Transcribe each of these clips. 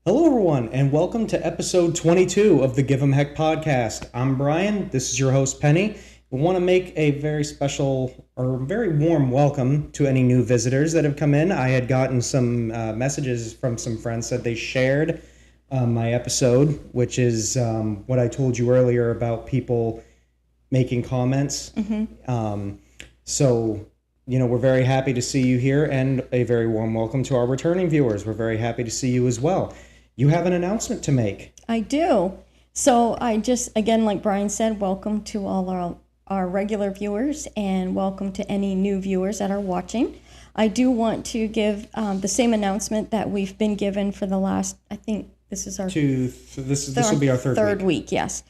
Hello, everyone, and welcome to episode 22 of the Give 'em Heck podcast. I'm Brian. This is your host, Penny. We want to make a very special or very warm welcome to any new visitors that have come in. I had gotten some messages from some friends that they shared my episode, which is what I told you earlier about people making comments. So, we're very happy to see you here, and a very warm welcome to our returning viewers. We're very happy to see you as well. You have an announcement to make. I do. So I just, again, like Brian said, welcome to all our regular viewers and welcome to any new viewers that are watching. I do want to give the same announcement that we've been given for the last, I think this is our... This will be our third week. Yes.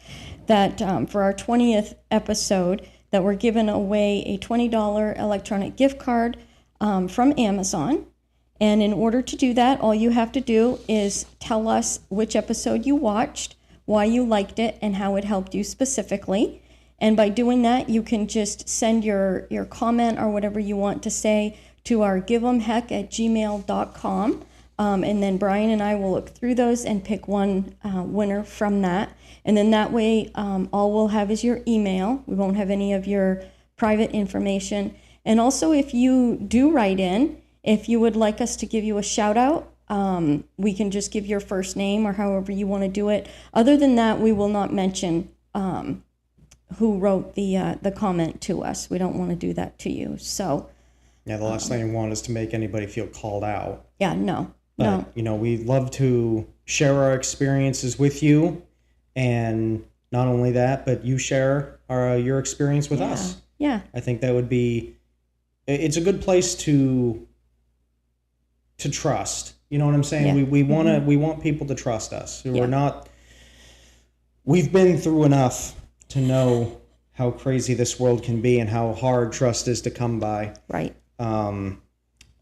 That for our 20th episode, that we're giving away a $20 electronic gift card from Amazon. And in order to do that, all you have to do is tell us which episode you watched, why you liked it, and how it helped you specifically. And by doing that, you can just send your comment or whatever you want to say to our giveemheck@gmail.com. And then Brian and I will look through those and pick one winner from that. And then that way, all we'll have is your email. We won't have any of your private information. And also, if you do write in, if you would like us to give you a shout out, we can just give your first name or however you want to do it. Other than that, we will not mention who wrote the comment to us. We don't want to do that to you. So yeah, the last thing we want is to make anybody feel called out. Yeah, no. But, we love to share our experiences with you, and not only that, but you share your experience with us. Yeah. I think that would be, it's a good place to trust. You know what I'm saying? Yeah. We want people to trust us. Yeah. We've been through enough to know how crazy this world can be and how hard trust is to come by. Right.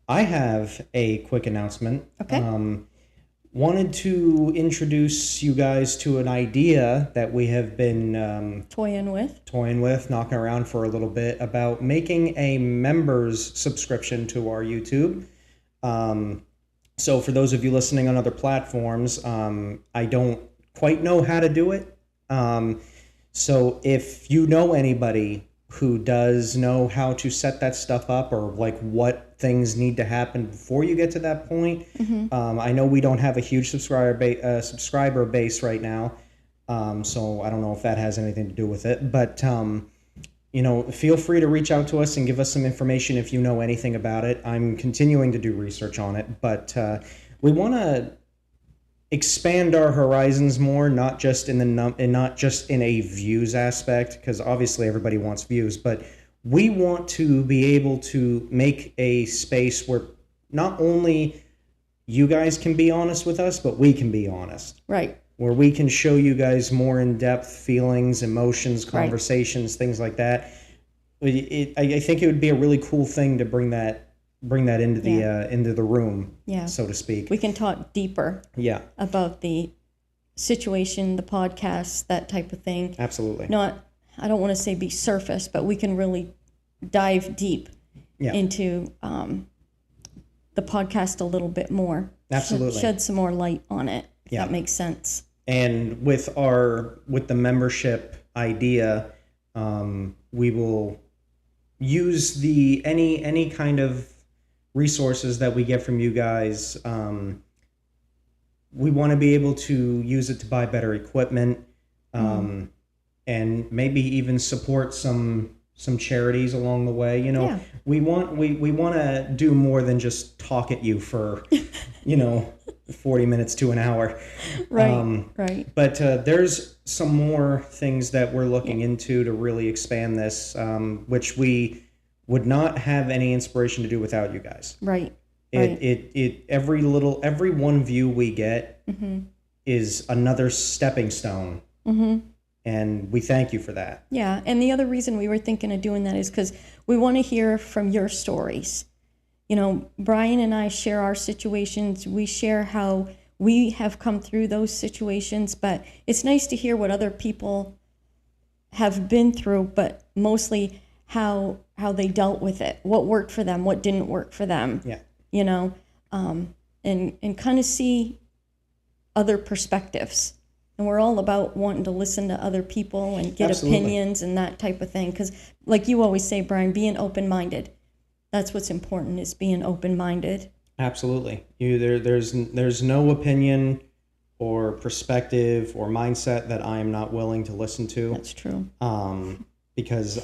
I have a quick announcement. Okay. Wanted to introduce you guys to an idea that we have been toying with, knocking around for a little bit, about making a members subscription to our YouTube. So for those of you listening on other platforms, I don't quite know how to do it. So if you know anybody who does know how to set that stuff up, or like what things need to happen before you get to that point, I know we don't have a huge subscriber base right now. So I don't know if that has anything to do with it, but feel free to reach out to us and give us some information if you know anything about it. I'm continuing to do research on it, but we want to expand our horizons more, not just in a views aspect, because obviously everybody wants views, but we want to be able to make a space where not only you guys can be honest with us, but we can be honest. Right. Where we can show you guys more in-depth feelings, emotions, conversations, things like that. I think it would be a really cool thing to bring that into the room, so to speak. We can talk deeper about the situation, the podcast, that type of thing. Absolutely. I don't want to say be surface, but we can really dive deep into the podcast a little bit more. Absolutely. Shed some more light on it. That makes sense. And with the membership idea, we will use any kind of resources that we get from you guys. We want to be able to use it to buy better equipment, and maybe even support some charities along the way. We want to do more than just talk at you for 40 minutes to an hour. Right. But there's some more things that we're looking into to really expand this, which we would not have any inspiration to do without you guys. Right. Every one view we get is another stepping stone. And we thank you for that. Yeah. And the other reason we were thinking of doing that is because we want to hear from your stories. Brian and I share our situations. We share how we have come through those situations, but it's nice to hear what other people have been through, but mostly how they dealt with it, what worked for them, what didn't work for them. Yeah. And kind of see other perspectives. And we're all about wanting to listen to other people and get Absolutely. opinions and that type of thing. Because like you always say, Brian, being open-minded. That's what's important, is being open-minded. Absolutely. There's no opinion or perspective or mindset that I am not willing to listen to. That's true. Because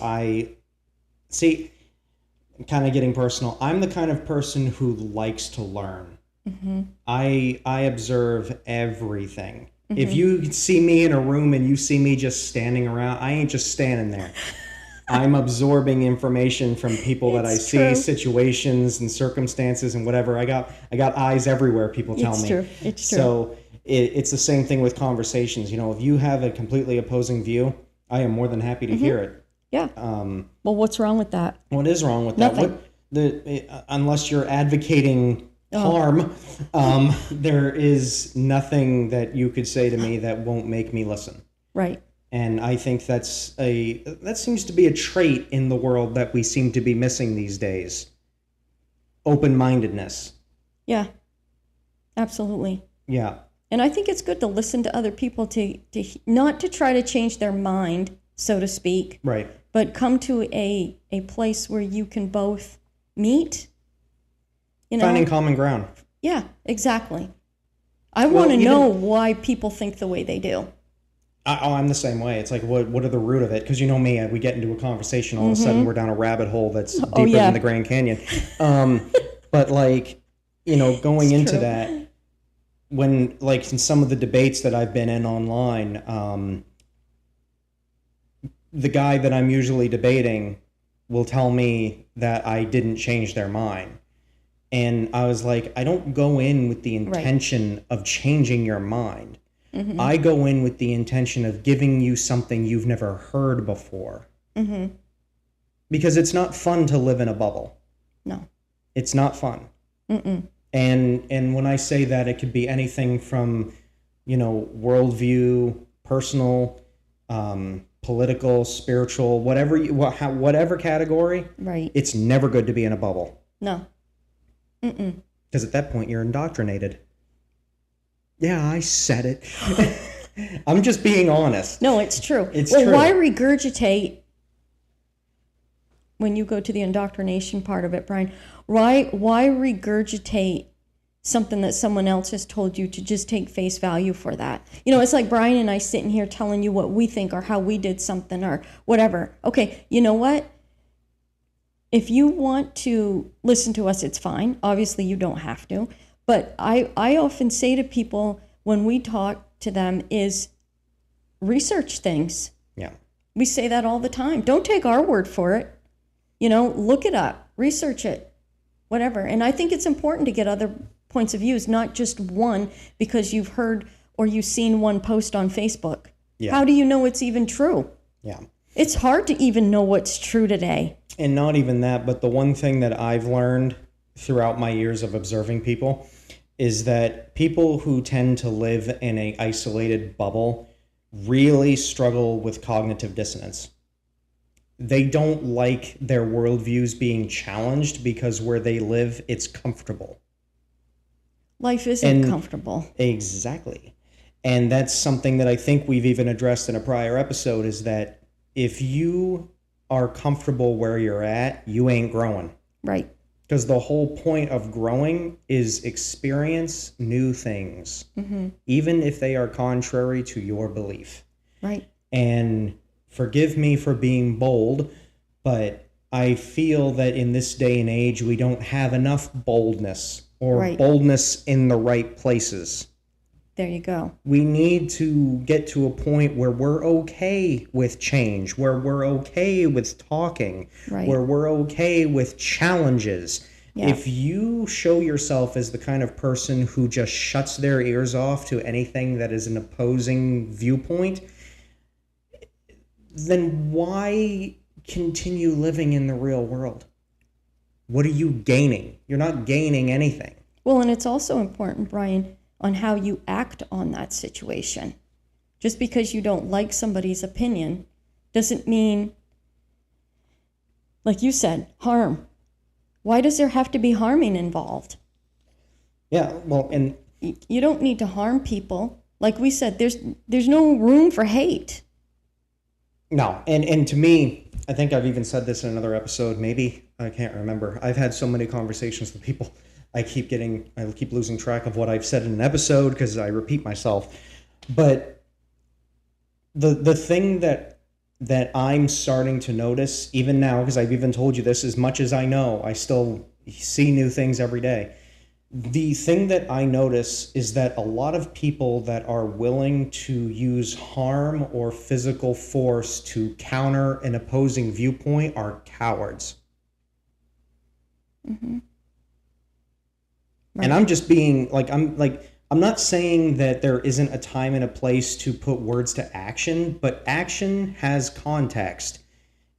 kind of getting personal, I'm the kind of person who likes to learn. Mm-hmm. I observe everything. Mm-hmm. If you see me in a room and you see me just standing around, I ain't just standing there. I'm absorbing information from people that I see, true. situations and circumstances and whatever. I got eyes everywhere, people tell me. It's true. So it's the same thing with conversations. If you have a completely opposing view, I am more than happy to hear it. Yeah. Well, what's wrong with that? What is wrong with Nothing. that? Unless you're advocating harm, there is nothing that you could say to me that won't make me listen. Right. And I think that seems to be a trait in the world that we seem to be missing these days. Open-mindedness. Yeah. Absolutely. Yeah. And I think it's good to listen to other people, to not to try to change their mind, so to speak. Right. But come to a place where you can both meet. Finding common ground. Yeah, exactly. I want to know why people think the way they do. I'm the same way. It's like, what are the root of it? Because you know me, we get into a conversation, all of a sudden we're down a rabbit hole that's deeper than the Grand Canyon. But like, going into that, when like in some of the debates that I've been in online, the guy that I'm usually debating will tell me that I didn't change their mind. And I was like, I don't go in with the intention of changing your mind. Mm-hmm. I go in with the intention of giving you something you've never heard before. Mm-hmm. Because it's not fun to live in a bubble. No. It's not fun. Mm-mm. And when I say that, it could be anything from, worldview, personal, political, spiritual, whatever category. Right. It's never good to be in a bubble. No. Mm-mm. Because at that point, you're indoctrinated. Yeah, I said it. I'm just being honest. No, it's true. It's true. Why regurgitate, when you go to the indoctrination part of it, Brian, why regurgitate something that someone else has told you to just take face value for that? It's like Brian and I sitting here telling you what we think or how we did something or whatever. Okay, you know what? If you want to listen to us, it's fine. Obviously, you don't have to. But I often say to people when we talk to them is research things. Yeah. We say that all the time. Don't take our word for it. Look it up, research it, whatever. And I think it's important to get other points of views, not just one because you've heard or you've seen one post on Facebook. Yeah. How do you know it's even true? Yeah. It's hard to even know what's true today. And not even that, but the one thing that I've learned throughout my years of observing people is that people who tend to live in an isolated bubble really struggle with cognitive dissonance. They don't like their worldviews being challenged because where they live, it's comfortable. Life isn't comfortable. Exactly. And that's something that I think we've even addressed in a prior episode, is that if you are comfortable where you're at, you ain't growing. Right. Because the whole point of growing is experience new things, even if they are contrary to your belief. Right. And forgive me for being bold, but I feel that in this day and age, we don't have enough boldness or boldness in the right places. There you go. We need to get to a point where we're okay with change, where we're okay with talking, where we're okay with challenges. Yeah. If you show yourself as the kind of person who just shuts their ears off to anything that is an opposing viewpoint, then why continue living in the real world? What are you gaining? You're not gaining anything. Well, and it's also important, Brian, on how you act on that situation. Just because you don't like somebody's opinion doesn't mean, like you said, harm. Why does there have to be harming involved? Yeah, well, and You don't need to harm people. Like we said, there's no room for hate. No, and to me, I think I've even said this in another episode, maybe, I can't remember. I've had so many conversations with people, I keep losing track of what I've said in an episode because I repeat myself. But the thing that I'm starting to notice, even now, because I've even told you this, as much as I know, I still see new things every day. The thing that I notice is that a lot of people that are willing to use harm or physical force to counter an opposing viewpoint are cowards. Mm-hmm. Right. And I'm just being I'm not saying that there isn't a time and a place to put words to action, but action has context.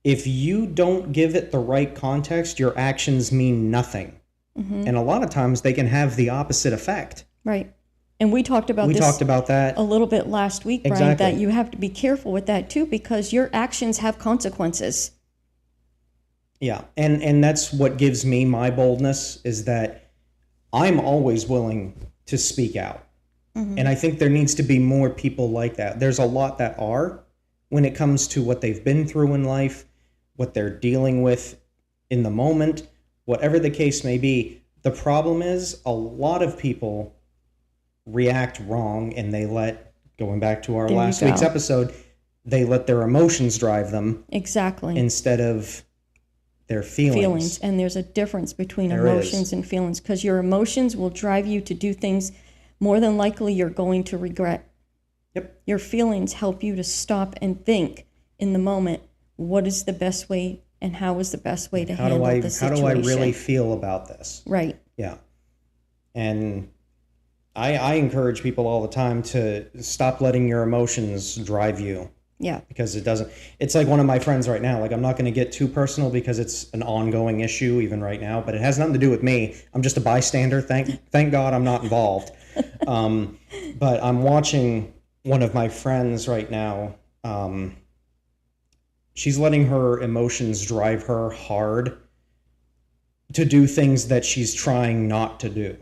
If you don't give it the right context, your actions mean nothing. Mm-hmm. And a lot of times they can have the opposite effect. Right. And we talked about that a little bit last week, Brian, exactly. that you have to be careful with that too, because your actions have consequences. Yeah. And that's what gives me my boldness, is that I'm always willing to speak out. Mm-hmm. And I think there needs to be more people like that. There's a lot that are, when it comes to what they've been through in life, what they're dealing with in the moment, whatever the case may be. The problem is a lot of people react wrong, and they going back to our last week's episode, they let their emotions drive them. Exactly. Instead of their feelings. And there's a difference between emotions and feelings, because your emotions will drive you to do things more than likely you're going to regret. Yep. Your feelings help you to stop and think in the moment, what is the best way and how is the best way to handle the situation? How do I really feel about this? Right. Yeah. And I encourage people all the time to stop letting your emotions drive you. Yeah. Because it's like one of my friends right now, like I'm not going to get too personal because it's an ongoing issue even right now, but it has nothing to do with me. I'm just a bystander. Thank God I'm not involved. But I'm watching one of my friends right now. She's letting her emotions drive her hard to do things that she's trying not to do,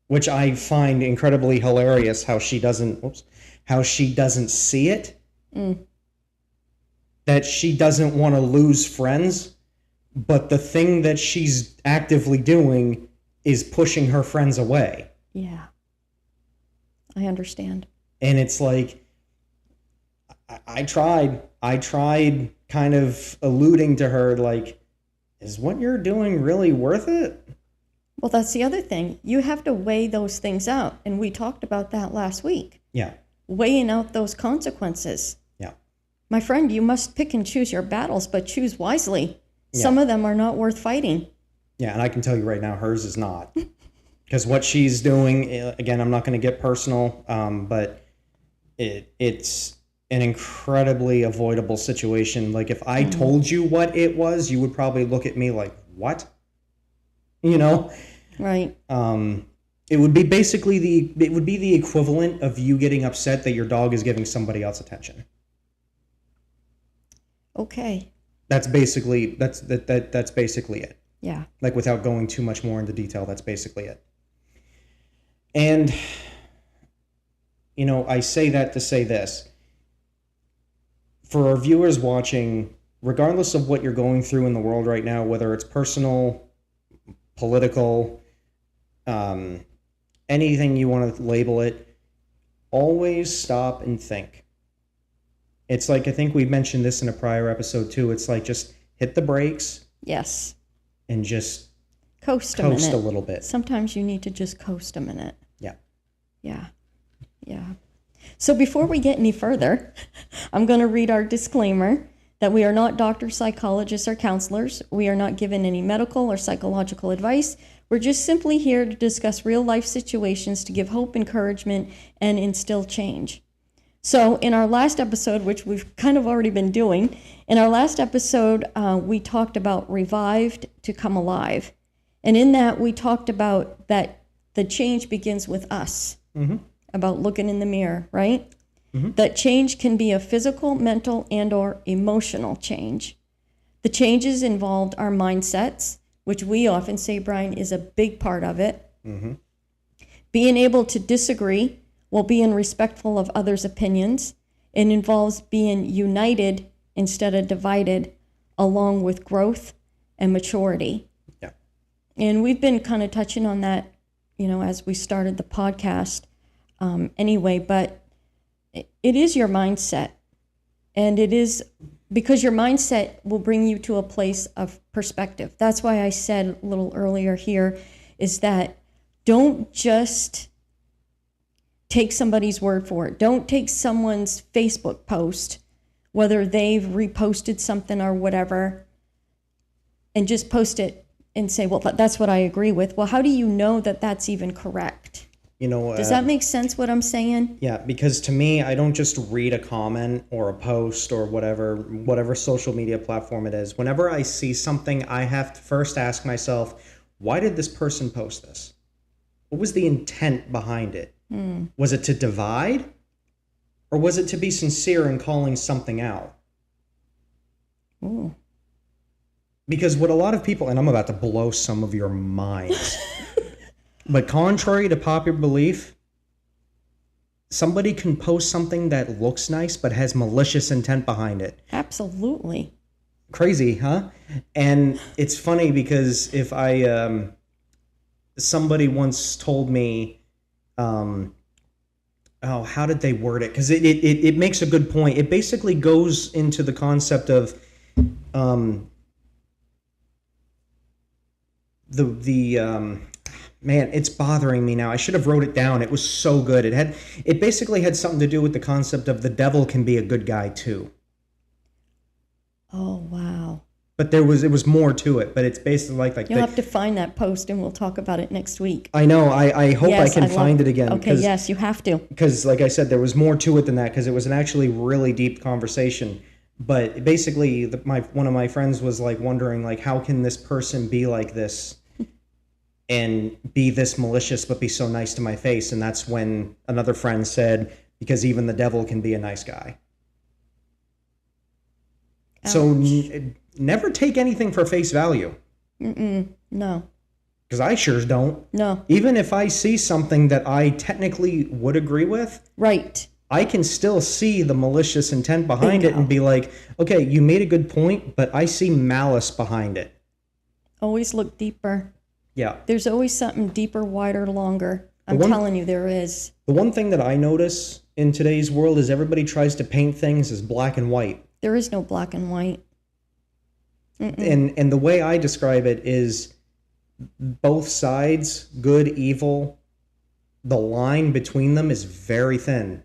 which I find incredibly hilarious how she doesn't see it. That she doesn't want to lose friends, but the thing that she's actively doing is pushing her friends away. Yeah. I understand. And it's like, I tried kind of alluding to her, like, is what you're doing really worth it? Well, that's the other thing. You have to weigh those things out. And we talked about that last week. Yeah. Weighing out those consequences. Yeah. My friend, you must pick and choose your battles, but choose wisely. Yeah. Some of them are not worth fighting. Yeah, and I can tell you right now, hers is not. Because what she's doing, again, I'm not going to get personal, but it's an incredibly avoidable situation. Like, if I told you what it was, you would probably look at me like, what? You know? Right. It would be the equivalent of you getting upset that your dog is giving somebody else attention. Okay. That's basically it. Yeah. Like, without going too much more into detail, that's basically it. And, you know, I say that to say this. For our viewers watching, regardless of what you're going through in the world right now, whether it's personal, political, anything you want to label it, always stop and think. It's like, I think we mentioned this in a prior episode too. It's like, just hit the brakes. Yes. And just coast a little bit. Sometimes you need to just coast a minute. Yeah. Yeah. Yeah. So before we get any further, I'm going to read our disclaimer that we are not doctors, psychologists, or counselors. We are not given any medical or psychological advice. We're just simply here to discuss real life situations to give hope, encouragement, and instill change. So in our last episode, which we've kind of already been doing, in our last episode, we talked about revived to come alive. And in that, we talked about that the change begins with us, about looking in the mirror, right? That change can be a physical, mental, and or emotional change. The changes involved our mindsets, which we often say, Brian, is a big part of it. Being able to disagree while being respectful of others' opinions. It involves being united instead of divided, along with growth and maturity. Yeah. And we've been kind of touching on that, as we started the podcast anyway, but it is your mindset. And it is because your mindset will bring you to a place of perspective. That's why I said a little earlier here is that don't just take somebody's word for it. Don't take someone's Facebook post, whether they've reposted something or whatever, and just post it and say, well, that's what I agree with. Well, how do you know that that's even correct? Does that make sense what I'm saying? Yeah, because to me, I don't just read a comment or a post or whatever social media platform it is. Whenever I see something, I have to first ask myself, why did this person post this? What was the intent behind it? Was it to divide? Or was it to be sincere in calling something out? Ooh. Because what a lot of people, and I'm about to blow some of your minds, but contrary to popular belief, somebody can post something that looks nice but has malicious intent behind it. Absolutely. Crazy, huh? And it's funny because if somebody once told me, how did they word it? Because it makes a good point. It basically goes into the concept of man, it's bothering me now. I should have wrote it down. It was so good. It basically had something to do with the concept of the devil can be a good guy too. Oh, wow. But it was more to it. But it's basically like you'll have to find that post and we'll talk about it next week. I know. I hope yes, I can find it again. Okay, yes, you have to. Because like I said, there was more to it than that because it was an actually really deep conversation. But basically, one of my friends was like wondering like, how can this person be like this and be this malicious but be so nice to my face? And that's when another friend said, because even the devil can be a nice guy. Ouch. So never take anything for face value. No. Because I sure don't. No. Even if I see something that I technically would agree with. Right. I can still see the malicious intent behind it and be like, okay, you made a good point, but I see malice behind it. Always look deeper. Yeah. There's always something deeper, wider, longer. I'm telling you, there is. The one thing that I notice in today's world is everybody tries to paint things as black and white. There is no black and white. And the way I describe it is both sides, good, evil, the line between them is very thin.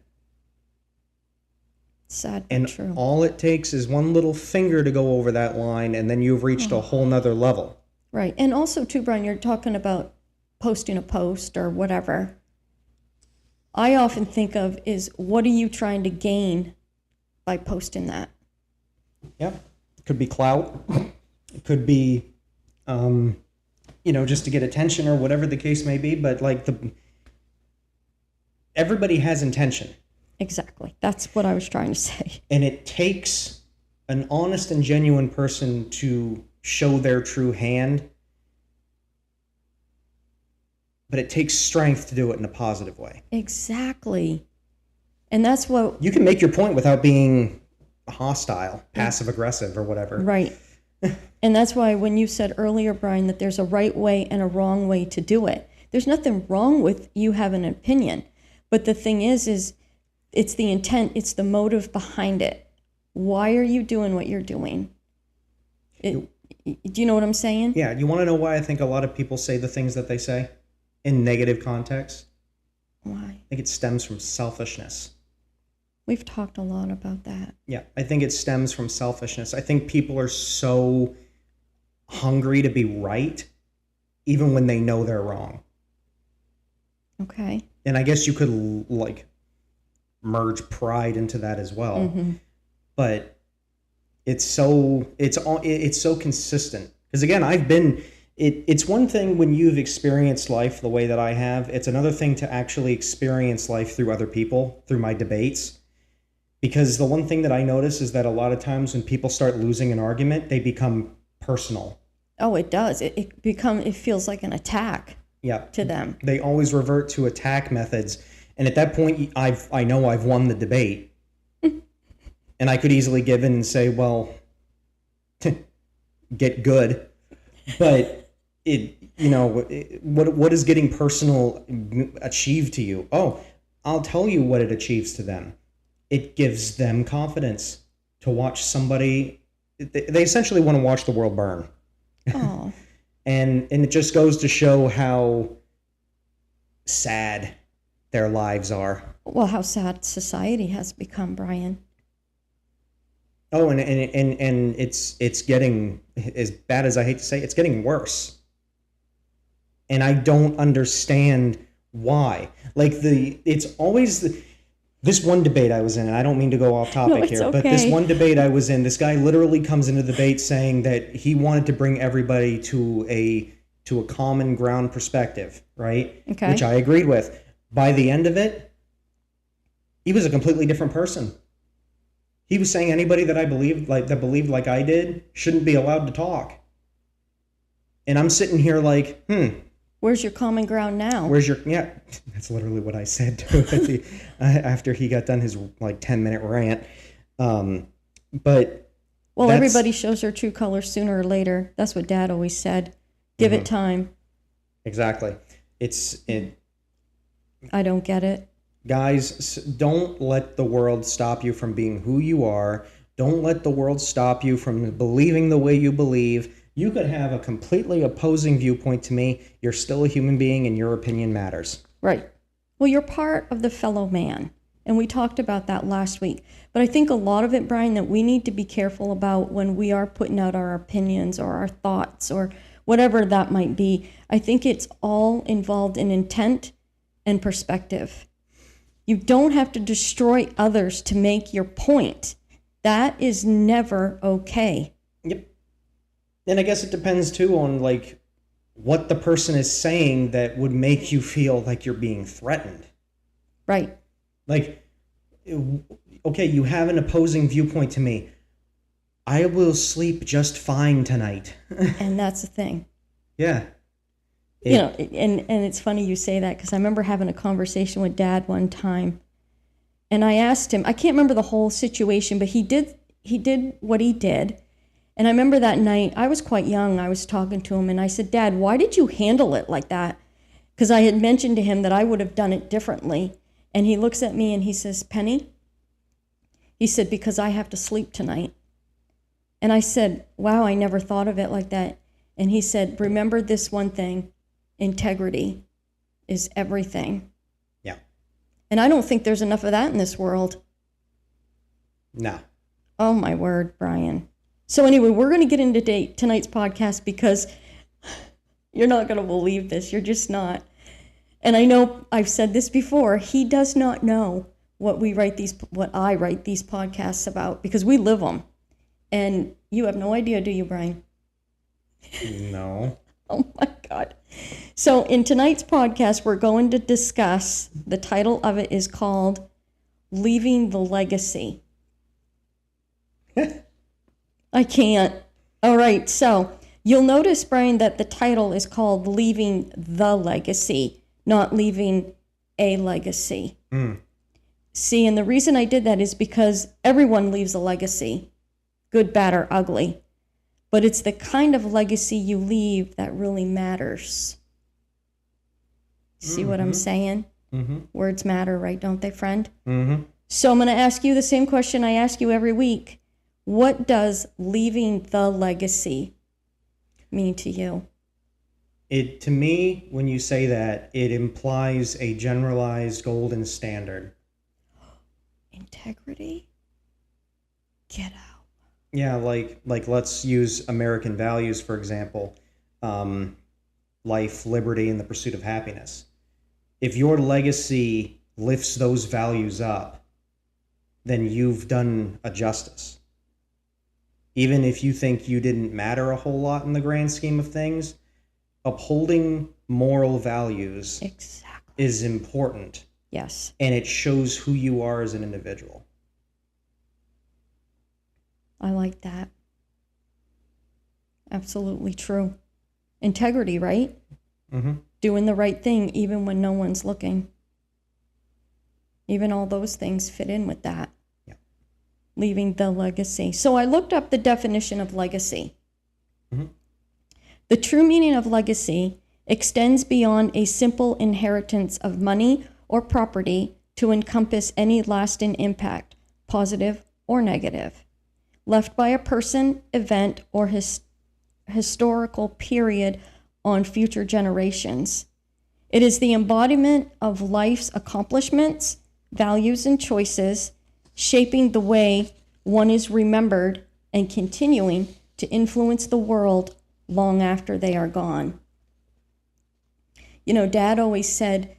Sad but true. And all it takes is one little finger to go over that line, and then you've reached a whole nother level. Right. And also, too, Brian, you're talking about posting a post or whatever. I often think of is, what are you trying to gain by posting that? Yep. It could be clout. It could be, just to get attention or whatever the case may be. But like everybody has intention. Exactly. That's what I was trying to say. And it takes an honest and genuine person to show their true hand. But it takes strength to do it in a positive way. Exactly. And that's what... You can make your point without being hostile, passive-aggressive, or whatever. Right. And that's why when you said earlier, Brian, that there's a right way and a wrong way to do it. There's nothing wrong with you having an opinion. But the thing is it's the intent, it's the motive behind it. Why are you doing what you're doing? Do you know what I'm saying? Yeah. You want to know why I think a lot of people say the things that they say in negative context? Why? I think it stems from selfishness. We've talked a lot about that. Yeah, I think it stems from selfishness. I think people are so hungry to be right, even when they know they're wrong. Okay. And I guess you could merge pride into that as well. Mm-hmm. But it's so consistent. Because again, it's one thing when you've experienced life the way that I have. It's another thing to actually experience life through other people, through my debates. Because the one thing that I notice is that a lot of times when people start losing an argument, they become personal. Oh, it does. It feels like an attack. Yeah. to them. They always revert to attack methods. And at that point, I know I've won the debate. And I could easily give in and say, well, get good. But what is getting personal achieve to you? Oh, I'll tell you what it achieves to them. It gives them confidence to watch somebody. They essentially want to watch the world burn. Oh. And it just goes to show how sad their lives are. Well, how sad society has become, Brian. Oh, and it's getting, as bad as I hate to say, it's getting worse. And I don't understand why. Like it's always this one debate I was in, and I don't mean to go off topic here, but this one debate I was in, this guy literally comes into the debate saying that he wanted to bring everybody to a common ground perspective, right? Okay. Which I agreed with. By the end of it, he was a completely different person. He was saying anybody that believed like I did shouldn't be allowed to talk. And I'm sitting here like, where's your common ground now? Yeah, that's literally what I said to him after he got done his 10-minute rant. But everybody shows their true colors sooner or later. That's what Dad always said. Give it time. Exactly. I don't get it. Guys, don't let the world stop you from being who you are. Don't let the world stop you from believing the way you believe. You could have a completely opposing viewpoint to me. You're still a human being, and your opinion matters. Right. Well, you're part of the fellow man. And we talked about that last week. But I think a lot of it, Brian, that we need to be careful about when we are putting out our opinions or our thoughts or whatever that might be. I think it's all involved in intent and perspective. You don't have to destroy others to make your point. That is never okay. Yep. And I guess it depends too on what the person is saying that would make you feel like you're being threatened. Right. Okay, you have an opposing viewpoint to me. I will sleep just fine tonight. And that's the thing. Yeah. And it's funny you say that, because I remember having a conversation with Dad one time, and I asked him, I can't remember the whole situation, but he did what he did. And I remember that night, I was quite young, I was talking to him, and I said, Dad, why did you handle it like that? Because I had mentioned to him that I would have done it differently. And he looks at me and he says, Penny, he said, because I have to sleep tonight. And I said, wow, I never thought of it like that. And he said, remember this one thing, integrity is everything. Yeah. And I don't think there's enough of that in this world. No. Oh, my word, Brian. So anyway, we're going to get into tonight's podcast, because you're not going to believe this. You're just not. And I know I've said this before. He does not know what I write these podcasts about, because we live them. And you have no idea, do you, Brian? No. Oh my God. So in tonight's podcast, we're going to discuss, the title of it is called Leaving the Legacy. I can't. All right. So you'll notice, Brian, that the title is called Leaving the Legacy, not Leaving a Legacy. See, and the reason I did that is because everyone leaves a legacy, good, bad, or ugly. But it's the kind of legacy you leave that really matters. See what I'm saying? Mm-hmm. Words matter, right? Don't they, friend? Mm-hmm. So I'm going to ask you the same question I ask you every week. What does leaving the legacy mean to you? To me, when you say that, it implies a generalized golden standard. Integrity? Get out. Yeah, like let's use American values, for example. Life, liberty, and the pursuit of happiness. If your legacy lifts those values up, then you've done a justice. Even if you think you didn't matter a whole lot in the grand scheme of things, upholding moral values is important. Yes. And it shows who you are as an individual. I like that. Absolutely true. Integrity, right? Mm-hmm. doing the right thing even when no one's looking. Even all those things fit in with that. Yeah. Leaving the legacy. So I looked up the definition of legacy. Mm-hmm. The true meaning of legacy extends beyond a simple inheritance of money or property to encompass any lasting impact, positive or negative, left by a person, event, or historical period on future generations. It is the embodiment of life's accomplishments, values, and choices, shaping the way one is remembered and continuing to influence the world long after they are gone. You know, Dad always said,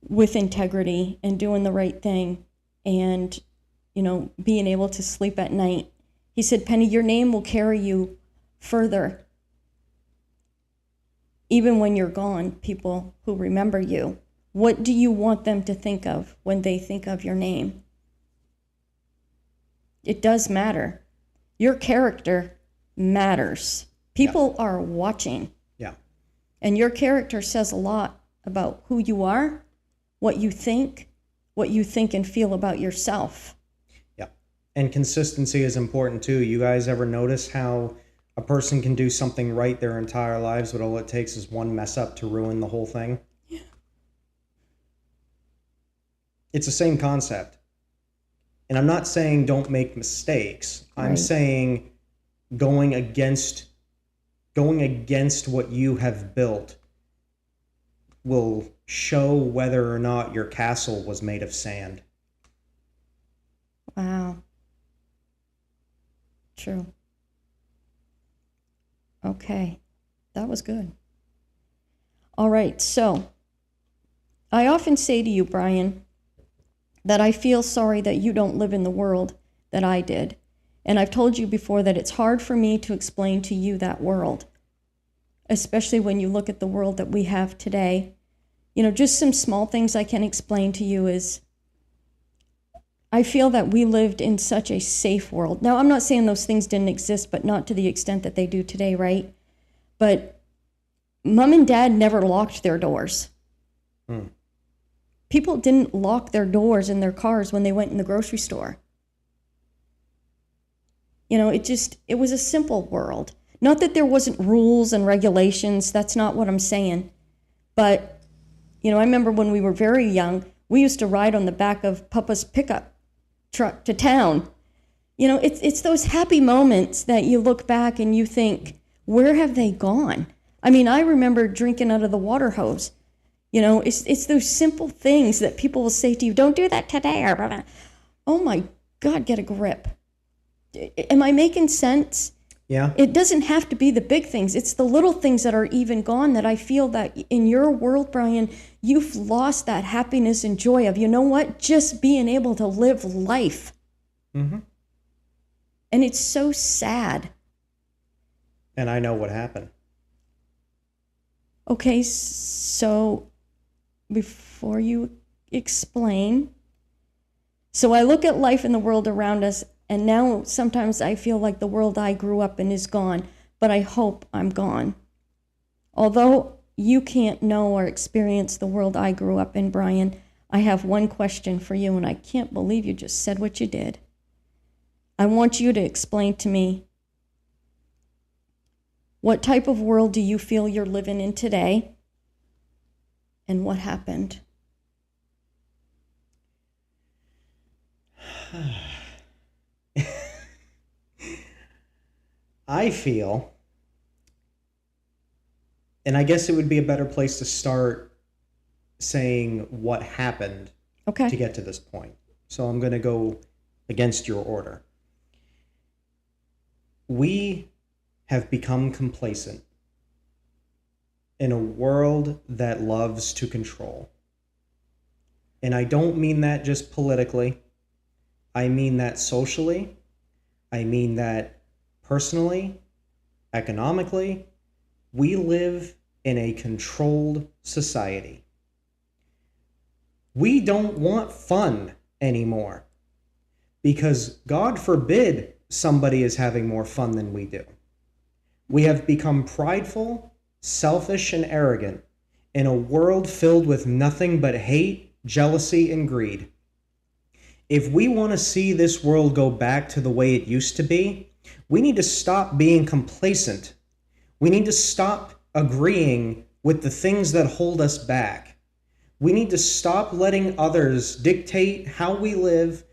with integrity and doing the right thing and, you know, being able to sleep at night, he said, Penny, your name will carry you further. Even when you're gone, people who remember you, what do you want them to think of when they think of your name? It does matter. Your character matters. People are watching. Yeah. And your character says a lot about who you are, what you think and feel about yourself. Yeah. And consistency is important too. You guys ever notice how a person can do something right their entire lives, but all it takes is one mess up to ruin the whole thing? Yeah. It's the same concept. And I'm not saying don't make mistakes. I'm Right. saying going against what you have built will show whether or not your castle was made of sand. Wow. True. Okay. That was good. All right. So I often say to you, Brian, that I feel sorry that you don't live in the world that I did. And I've told you before that it's hard for me to explain to you that world, especially when you look at the world that we have today. You know, just some small things I can explain to you is I feel that we lived in such a safe world. Now, I'm not saying those things didn't exist, but not to the extent that they do today, right? But Mom and Dad never locked their doors. People didn't lock their doors in their cars when they went in the grocery store. You know, it was a simple world. Not that there wasn't rules and regulations, that's not what I'm saying. But, you know, I remember when we were very young, we used to ride on the back of Papa's pickup truck to town. You know, it's those happy moments that you look back and you think, where have they gone? I mean, I remember drinking out of the water hose. You know, it's those simple things that people will say to you, don't do that today. Oh my God, get a grip. Am I making sense? Yeah. It doesn't have to be the big things. It's the little things that are even gone that I feel that in your world, Brian, you've lost that happiness and joy of, you know what, just being able to live life. Mm-hmm. And it's so sad. And I know what happened. Okay, so before you explain, so I look at life in the world around us, and now sometimes I feel like the world I grew up in is gone, but I hope I'm gone. Although you can't know or experience the world I grew up in, Brian, I have one question for you, and I can't believe you just said what you did. I want you to explain to me, what type of world do you feel you're living in today, and what happened? I feel, and I guess it would be a better place to start saying what happened Okay. to get to this point. So I'm going to go against your order. We have become complacent in a world that loves to control. And I don't mean that just politically. I mean that socially. I mean that personally, economically. We live in a controlled society. We don't want fun anymore because God forbid somebody is having more fun than we do. We have become prideful, selfish and arrogant, in a world filled with nothing but hate, jealousy, and greed. If we want to see this world go back to the way it used to be, we need to stop being complacent. We need to stop agreeing with the things that hold us back. We need to stop letting others dictate how we live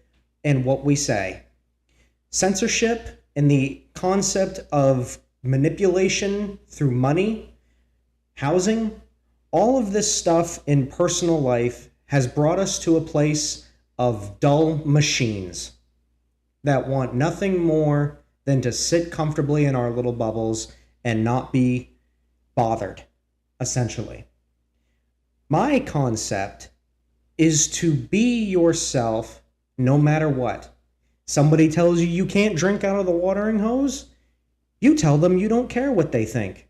and what we say. Censorship and the concept of manipulation through money, housing, all of this stuff in personal life has brought us to a place of dull machines that want nothing more than to sit comfortably in our little bubbles and not be bothered, essentially. My concept is to be yourself no matter what. Somebody tells you you can't drink out of the watering hose, you tell them you don't care what they think.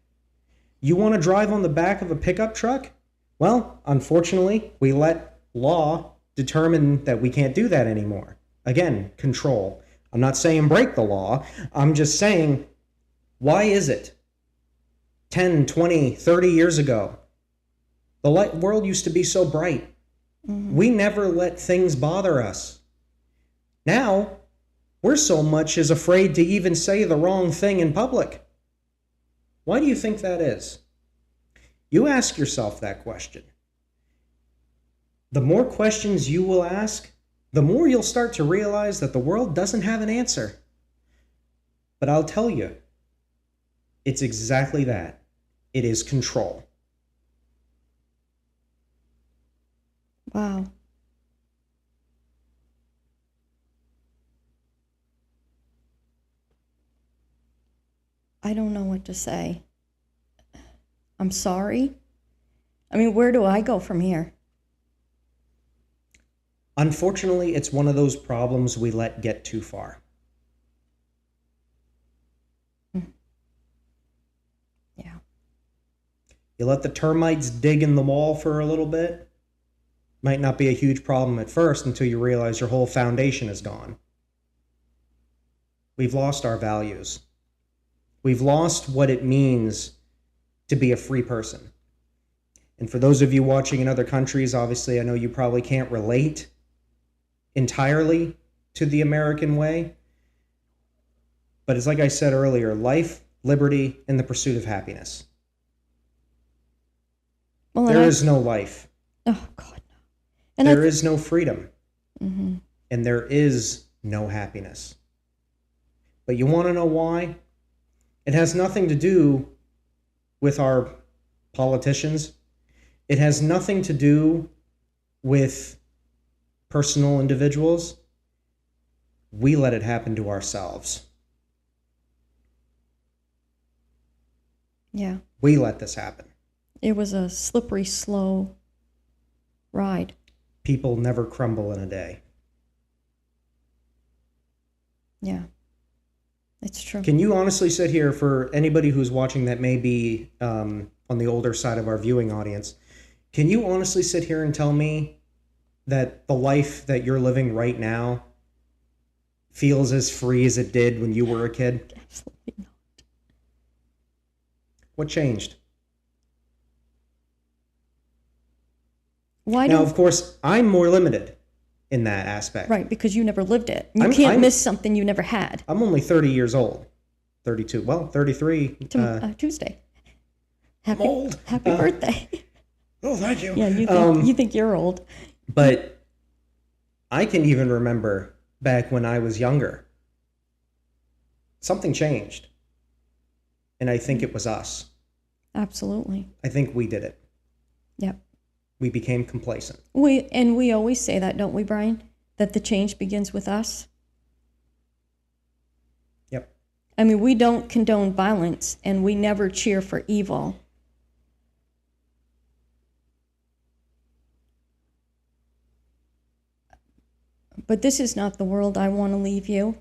You want to drive on the back of a pickup truck? Well, unfortunately, we let law determine that we can't do that anymore. Again, control. I'm not saying break the law. I'm just saying, why is it 10, 20, 30 years ago, the world used to be so bright? We never let things bother us. Now, we're so much as afraid to even say the wrong thing in public. Why do you think that is? You ask yourself that question. The more questions you will ask, the more you'll start to realize that the world doesn't have an answer. But I'll tell you, it's exactly that. It is control. Wow. I don't know what to say. I'm sorry. I mean, where do I go from here? Unfortunately, it's one of those problems we let get too far. Yeah. You let the termites dig in the wall for a little bit. Might not be a huge problem at first until you realize your whole foundation is gone. We've lost our values. We've lost what it means to be a free person. And for those of you watching in other countries, obviously, I know you probably can't relate entirely to the American way. But it's like I said earlier, life, liberty, and the pursuit of happiness. Well, there is no life. Oh, God, no. And there is no freedom. Mm-hmm. And there is no happiness. But you want to know why? It has nothing to do with our politicians. It has nothing to do with personal individuals. We let it happen to ourselves. Yeah. We let this happen. It was a slippery, slow ride. People never crumble in a day. Yeah. It's true. Can you honestly sit here, for anybody who's watching that may be on the older side of our viewing audience, can you honestly sit here and tell me that the life that you're living right now feels as free as it did when you were a kid? Absolutely not. What changed? Why Now, don't... of course, I'm more limited in that aspect. Right, because you never lived it. You can't miss something you never had. I'm only 30 years old. 32. Well, 33. Tuesday. I'm old. Happy birthday. Oh, thank you. Yeah, you think you're old. But I can even remember back when I was younger. Something changed. And I think it was us. Absolutely. I think we did it. Yep. We became complacent. We always say that, don't we, Brian? That the change begins with us. Yep. I mean, we don't condone violence, and we never cheer for evil. But this is not the world I want to leave you.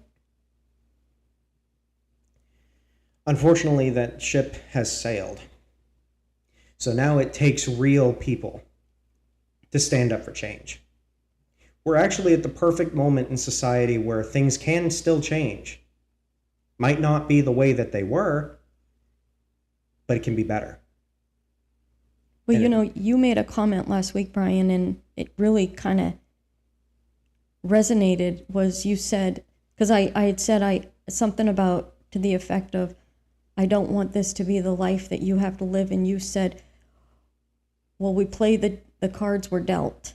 Unfortunately, that ship has sailed. So now it takes real people to stand up for change. We're actually at the perfect moment in society where things can still change. Might not be the way that they were, but it can be better. Well, you made a comment last week, Brian, and it really kind of resonated. Was you said, because I had said something about to the effect of, I don't want this to be the life that you have to live, and you said, well, we play the cards we're dealt.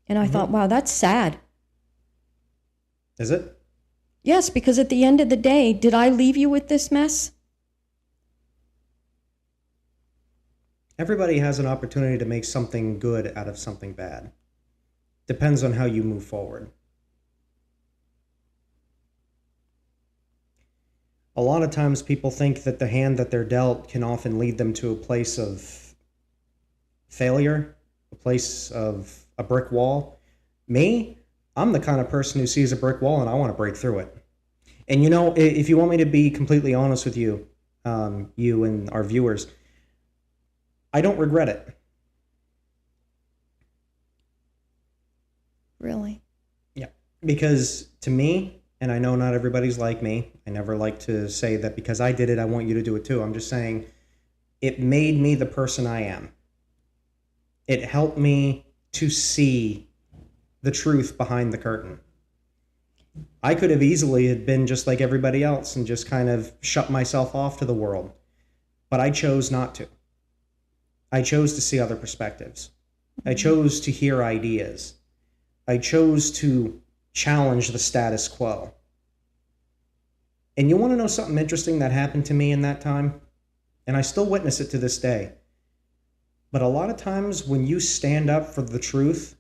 And I thought, wow, that's sad. Is it? Yes, because at the end of the day, did I leave you with this mess? Everybody has an opportunity to make something good out of something bad. Depends on how you move forward. A lot of times people think that the hand that they're dealt can often lead them to a place of failure, a place of a brick wall. Me, I'm the kind of person who sees a brick wall and I want to break through it. And if you want me to be completely honest with you, you and our viewers, I don't regret it. Really? Yeah. Because to me, and I know not everybody's like me, I never like to say that because I did it, I want you to do it too. I'm just saying it made me the person I am. It helped me to see the truth behind the curtain. I could have easily had been just like everybody else and just kind of shut myself off to the world, but I chose not to. I chose to see other perspectives. I chose to hear ideas. I chose to challenge the status quo. And you want to know something interesting that happened to me in that time? And I still witness it to this day. But a lot of times when you stand up for the truth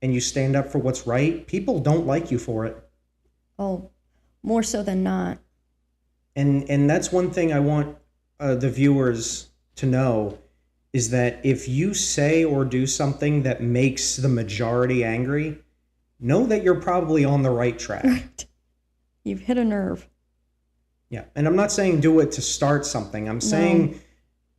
and you stand up for what's right, people don't like you for it. Oh, more so than not. And that's one thing I want the viewers to know, is that if you say or do something that makes the majority angry, know that you're probably on the right track. Right. You've hit a nerve. Yeah. And I'm not saying do it to start something. I'm saying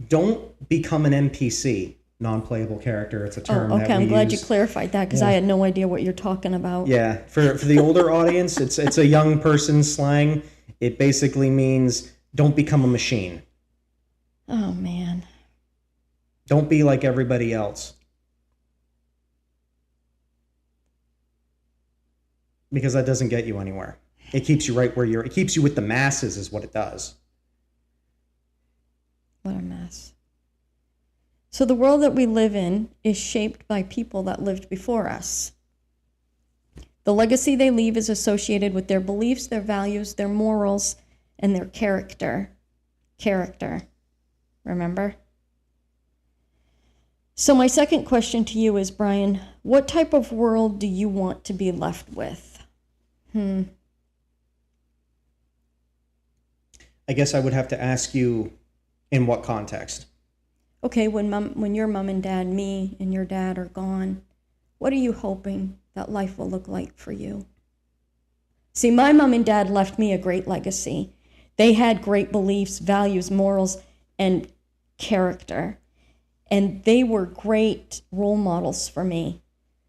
don't become an NPC, non-playable character. It's a term that we use. I'm glad you clarified that, because I had no idea what you're talking about. Yeah. For the older audience, it's a young person slang. It basically means don't become a machine. Oh, man. Don't be like everybody else. Because that doesn't get you anywhere. It keeps you right where it keeps you with the masses is what it does. What a mess. So the world that we live in is shaped by people that lived before us. The legacy they leave is associated with their beliefs, their values, their morals, and their character. Character. Remember? So my second question to you is, Brian, what type of world do you want to be left with? I guess I would have to ask you, in what context? Okay, when your mom and dad, me and your dad are gone, what are you hoping that life will look like for you? See, my mom and dad left me a great legacy. They had great beliefs, values, morals, and character. And they were great role models for me.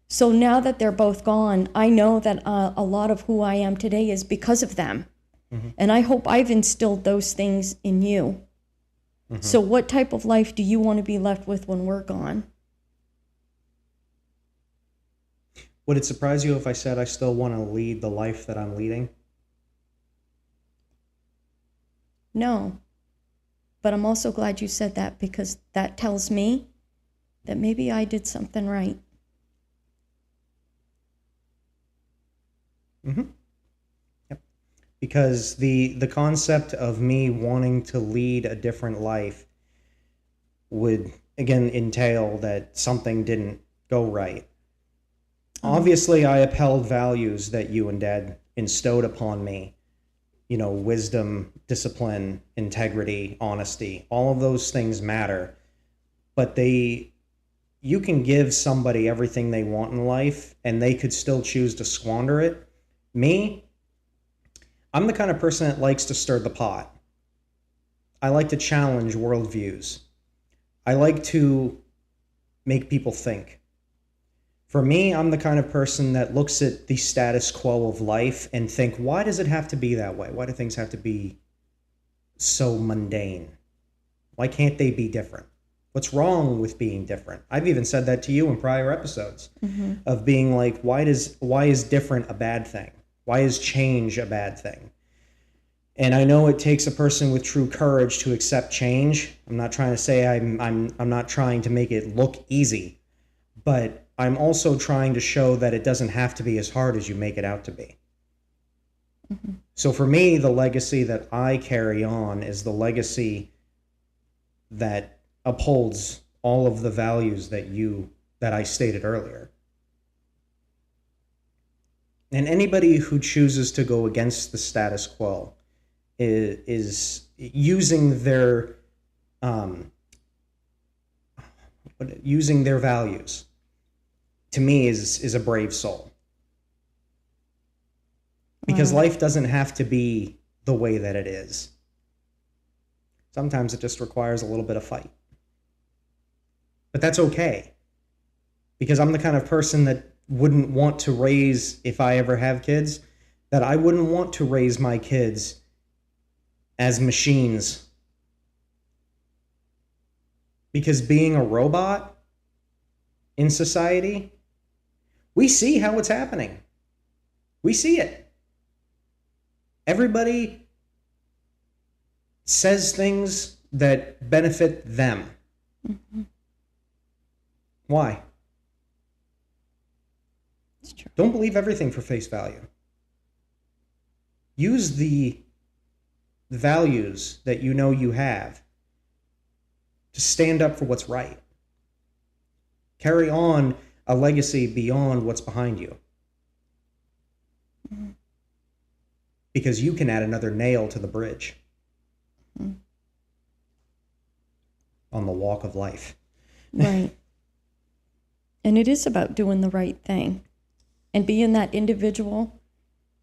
So now that they're both gone, I know that a lot of who I am today is because of them. Mm-hmm. And I hope I've instilled those things in you. Mm-hmm. So what type of life do you want to be left with when we're gone? Would it surprise you if I said I still want to lead the life that I'm leading? No. But I'm also glad you said that, because that tells me that maybe I did something right. Mm-hmm. Yep. Because the concept of me wanting to lead a different life would, again, entail that something didn't go right. Obviously, I upheld values that you and Dad instilled upon me. Wisdom, discipline, integrity, honesty, all of those things matter. But you can give somebody everything they want in life and they could still choose to squander it. Me, I'm the kind of person that likes to stir the pot. I like to challenge worldviews. I like to make people think. For me, I'm the kind of person that looks at the status quo of life and think, why does it have to be that way? Why do things have to be so mundane? Why can't they be different? What's wrong with being different? I've even said that to you in prior episodes of being like, why is different a bad thing? Why is change a bad thing? And I know it takes a person with true courage to accept change. I'm not trying to say I'm not trying to make it look easy, but I'm also trying to show that it doesn't have to be as hard as you make it out to be. So for me, the legacy that I carry on is the legacy that upholds all of the values that I stated earlier. And anybody who chooses to go against the status quo is using their values, to me, is a brave soul. Because life doesn't have to be the way that it is. Sometimes it just requires a little bit of fight. But that's okay. Because I'm the kind of person that wouldn't want to raise, if I ever have kids, that I wouldn't want to raise my kids as machines. Because being a robot in society, we see how it's happening. We see it. Everybody says things that benefit them. Why? It's true. Don't believe everything for face value. Use the values that you know you have to stand up for what's right. Carry on a legacy beyond what's behind you. Because you can add another nail to the bridge on the walk of life. Right. And it is about doing the right thing and being that individual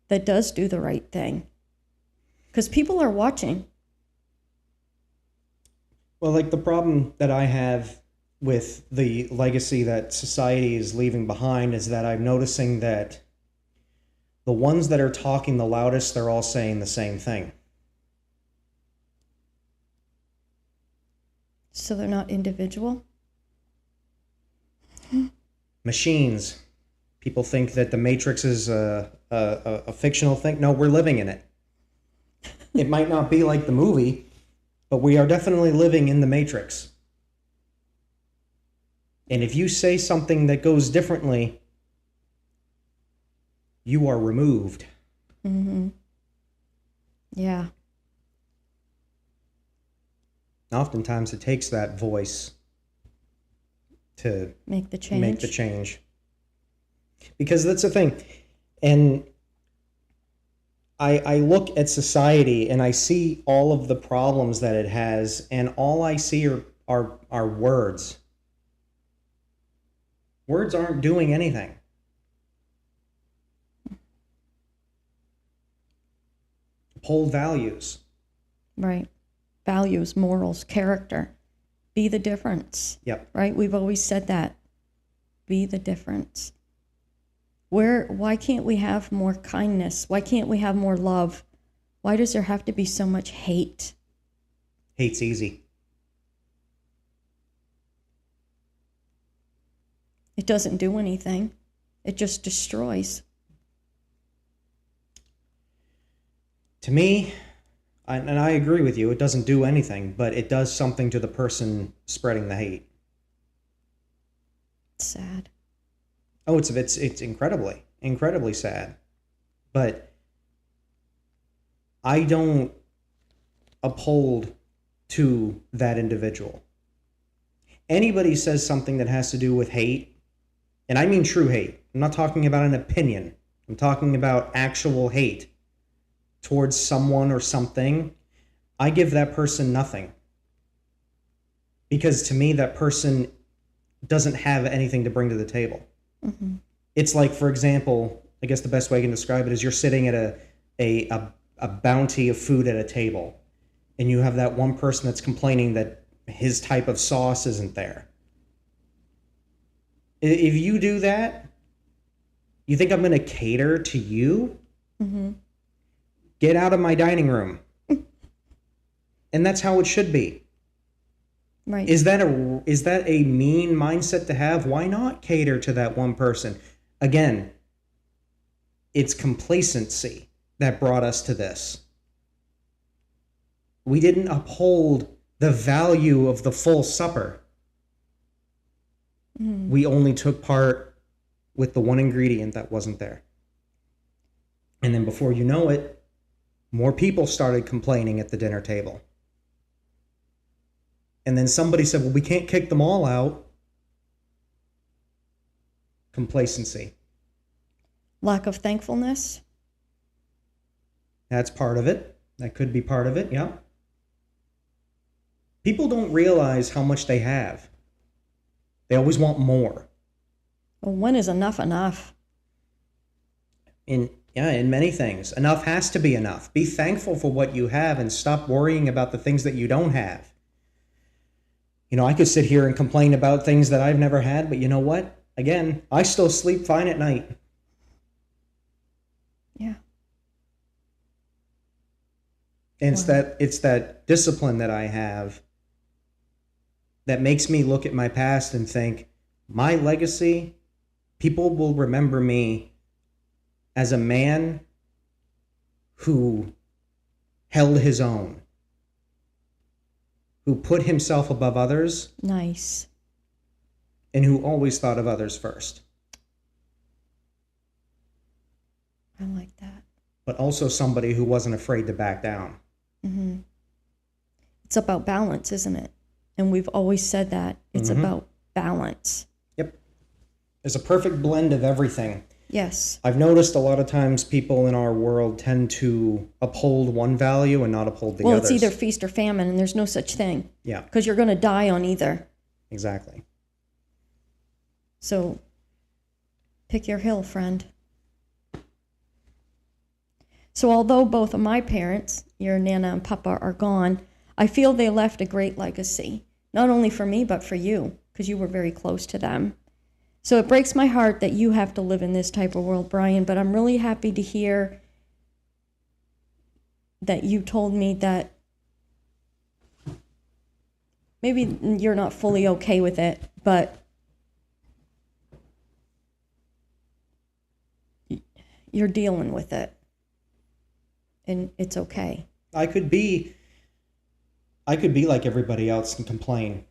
that does do the right thing. Because people are watching. Well, like the problem that I have with the legacy that society is leaving behind is that I'm noticing that the ones that are talking the loudest, they're all saying the same thing. So they're not individual? Machines. People think that the Matrix is a fictional thing. No, we're living in it. It might not be like the movie, but we are definitely living in the Matrix. And if you say something that goes differently, you are removed. Yeah. Oftentimes it takes that voice to Make the change. Because that's the thing. And I look at society and I see all of the problems that it has, and all I see are words. Words aren't doing anything. Uphold values. Right. Values, morals, character. Be the difference. Yep. Right? We've always said that. Be the difference. Why can't we have more kindness? Why can't we have more love? Why does there have to be so much hate? Hate's easy. It doesn't do anything. It just destroys. To me, and I agree with you, it doesn't do anything, but it does something to the person spreading the hate. It's sad. Oh, it's incredibly sad. But I don't uphold to that individual. Anybody says something that has to do with hate, and I mean true hate. I'm not talking about an opinion. I'm talking about actual hate towards someone or something. I give that person nothing. Because to me, that person doesn't have anything to bring to the table. Mm-hmm. It's like, for example, I guess the best way I can describe it is you're sitting at a bounty of food at a table, and you have that one person that's complaining that his type of sauce isn't there. If you do that, you think I'm going to cater to you? Mm-hmm. Get out of my dining room. And that's how it should be. Right. Is that a mean mindset to have? Why not cater to that one person? Again, it's complacency that brought us to this. We didn't uphold the value of the full supper. We only took part with the one ingredient that wasn't there. And then before you know it, more people started complaining at the dinner table. And then somebody said, well, we can't kick them all out. Complacency. Lack of thankfulness. That's part of it. That could be part of it, yeah. People don't realize how much they have. They always want more. Well, when is enough enough? In many things. Enough has to be enough. Be thankful for what you have and stop worrying about the things that you don't have. You know, I could sit here and complain about things that I've never had, but you know what? Again, I still sleep fine at night. Yeah. And it's that discipline that I have that makes me look at my past and think, my legacy, people will remember me as a man who held his own, who put himself above others. Nice. And who always thought of others first. I like that. But also somebody who wasn't afraid to back down. Mm-hmm. It's about balance, isn't it? And we've always said that. It's about balance. Yep. There's a perfect blend of everything. Yes. I've noticed a lot of times people in our world tend to uphold one value and not uphold the others. Well, it's either feast or famine, and there's no such thing. Yeah. Because you're going to die on either. Exactly. So pick your hill, friend. So although both of my parents, your Nana and Papa, are gone, I feel they left a great legacy, not only for me, but for you, because you were very close to them. So it breaks my heart that you have to live in this type of world, Brian, but I'm really happy to hear that you told me that maybe you're not fully okay with it, but you're dealing with it. And it's okay. I could be like everybody else and complain.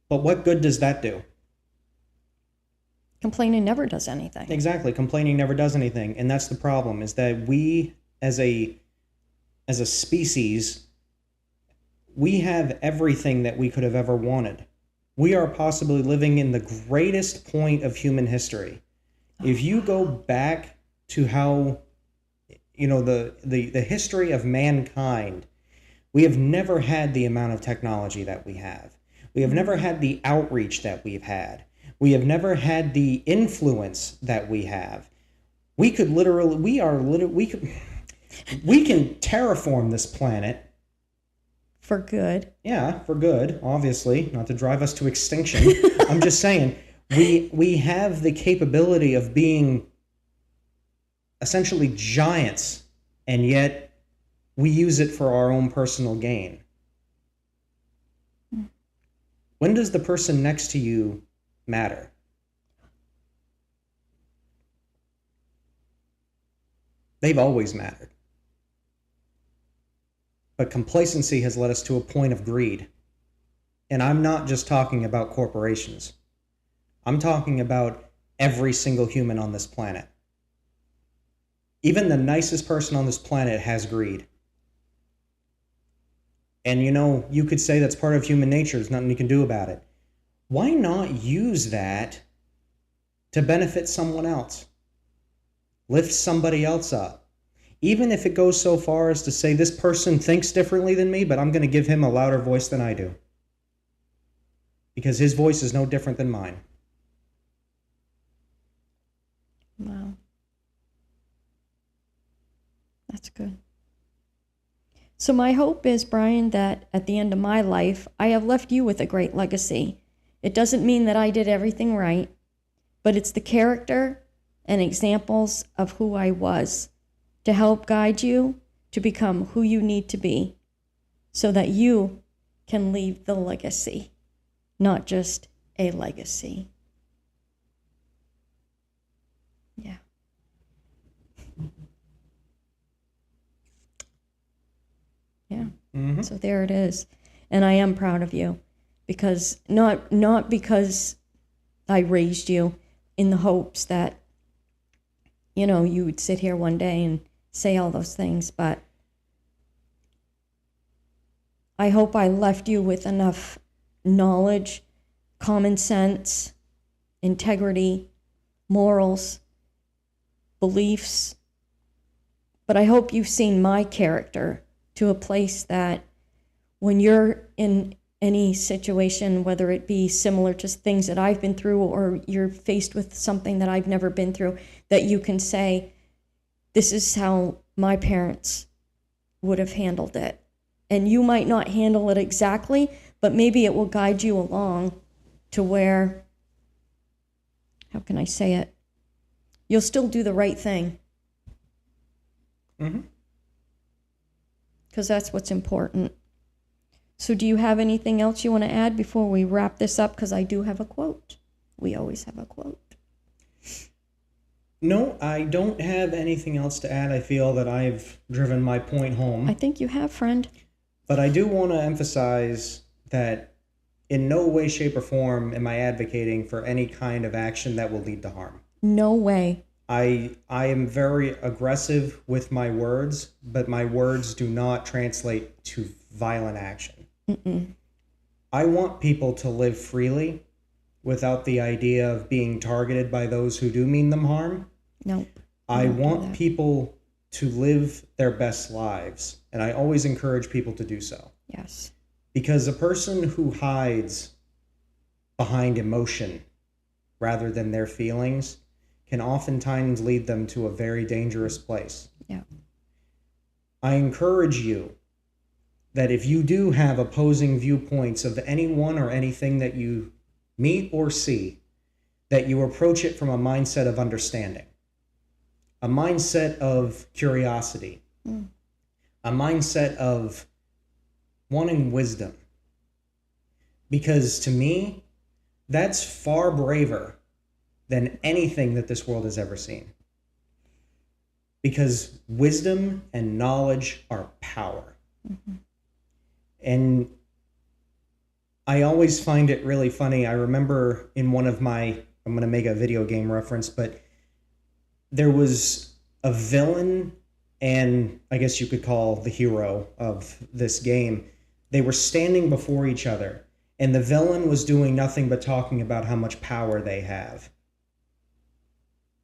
But what good does that do? Complaining never does anything. Exactly. Complaining never does anything. And that's the problem, is that we as a species, we have everything that we could have ever wanted. We are possibly living in the greatest point of human history. If you go back to how, you know, the history of mankind, we have never had the amount of technology that we have. We have never had the outreach that we've had. We have never had the influence that we have. We can terraform this planet. For good. Yeah, for good, obviously, not to drive us to extinction. I'm just saying, we have the capability of being essentially giants, and yet we use it for our own personal gain. When does the person next to you matter? They've always mattered. But complacency has led us to a point of greed. And I'm not just talking about corporations. I'm talking about every single human on this planet. Even the nicest person on this planet has greed. And you know, you could say that's part of human nature. There's nothing you can do about it. Why not use that to benefit someone else? Lift somebody else up. Even if it goes so far as to say this person thinks differently than me, but I'm going to give him a louder voice than I do. Because his voice is no different than mine. Wow. That's good. So my hope is, Brian, that at the end of my life, I have left you with a great legacy. It doesn't mean that I did everything right, but it's the character and examples of who I was to help guide you to become who you need to be so that you can leave the legacy. not just a legacy. Yeah. Yeah. Mm-hmm. So there it is. And I am proud of you, because not because I raised you in the hopes that, you know, you would sit here one day and say all those things, but I hope I left you with enough knowledge, common sense, integrity, morals, beliefs. But I hope you've seen my character to a place that when you're in any situation, whether it be similar to things that I've been through or you're faced with something that I've never been through, that you can say, this is how my parents would have handled it. And you might not handle it exactly, but maybe it will guide you along to where, how can I say it? You'll still do the right thing. Mm-hmm. Because that's what's important. So do you have anything else you want to add before we wrap this up? Because I do have a quote. We always have a quote. No, I don't have anything else to add. I feel that I've driven my point home. I think you have, friend. But I do want to emphasize that in no way, shape, or form am I advocating for any kind of action that will lead to harm. No way. I am very aggressive with my words, but my words do not translate to violent action. Mm-mm. I want people to live freely without the idea of being targeted by those who do mean them harm. Nope. I don't do want that. people to live their best lives, and I always encourage people to do so. Yes. Because a person who hides behind emotion rather than their feelings can oftentimes lead them to a very dangerous place. Yeah. I encourage you that if you do have opposing viewpoints of anyone or anything that you meet or see, that you approach it from a mindset of understanding, a mindset of curiosity, a mindset of wanting wisdom. Because to me, that's far braver than anything that this world has ever seen. Because wisdom and knowledge are power. Mm-hmm. And I always find it really funny. I remember in one of my, I'm going to make a video game reference, but there was a villain and I guess you could call the hero of this game. They were standing before each other, and the villain was doing nothing but talking about how much power they have.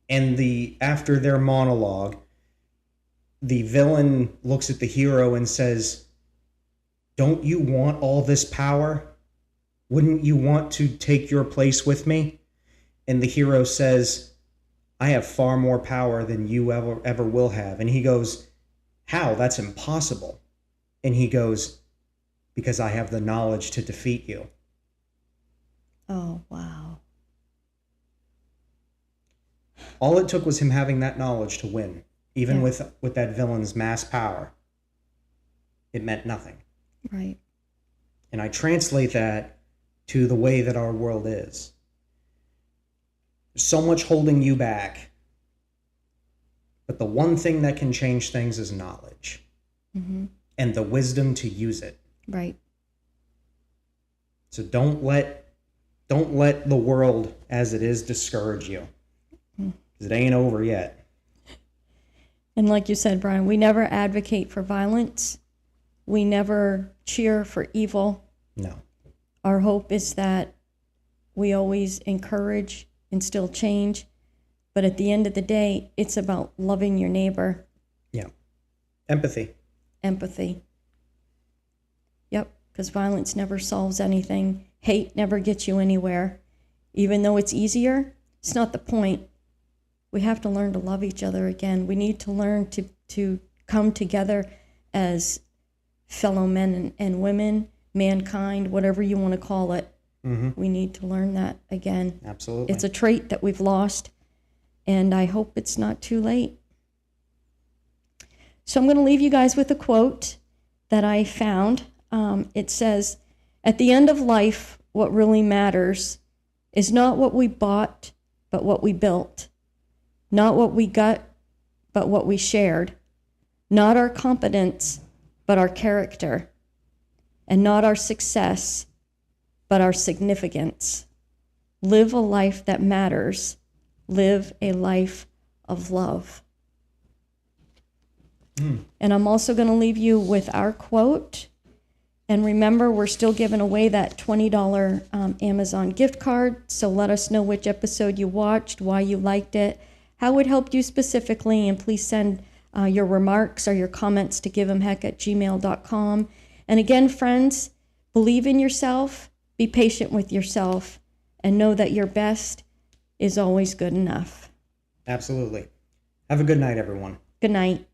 And after their monologue, the villain looks at the hero and says, "Don't you want all this power? Wouldn't you want to take your place with me?" And the hero says, "I have far more power than you ever will have." And he goes, "How? That's impossible." And he goes, "Because I have the knowledge to defeat you." Oh, wow. All it took was him having that knowledge to win. Even Yeah. with that villain's mass power, it meant nothing. Right. And I translate that to the way that our world is. So much holding you back. But the one thing that can change things is knowledge. Mm-hmm. And the wisdom to use it. Right. So don't let the world as it is discourage you. Because it ain't over yet. And like you said, Brian, we never advocate for violence. We never cheer for evil. No. Our hope is that we always encourage, instill change. But at the end of the day, it's about loving your neighbor. Yeah. Empathy. Empathy. Yep, because violence never solves anything. Hate never gets you anywhere. Even though it's easier, it's not the point. We have to learn to love each other again. We need to learn to come together as fellow men and women, mankind, whatever you want to call it. Mm-hmm. We need to learn that again. Absolutely. It's a trait that we've lost, and I hope it's not too late. So I'm going to leave you guys with a quote that I found. It says, "At the end of life, what really matters is not what we bought, but what we built. Not what we got, but what we shared. Not our competence, but our character. And not our success, but our significance. Live a life that matters. Live a life of love. And I'm also going to leave you with our quote. And remember, we're still giving away that $20 Amazon gift card. So let us know which episode you watched, why you liked it, how it helped you specifically. And please send your remarks or your comments to giveemheck@gmail.com. And again, friends, believe in yourself, be patient with yourself, and know that your best is always good enough. Absolutely. Have a good night, everyone. Good night.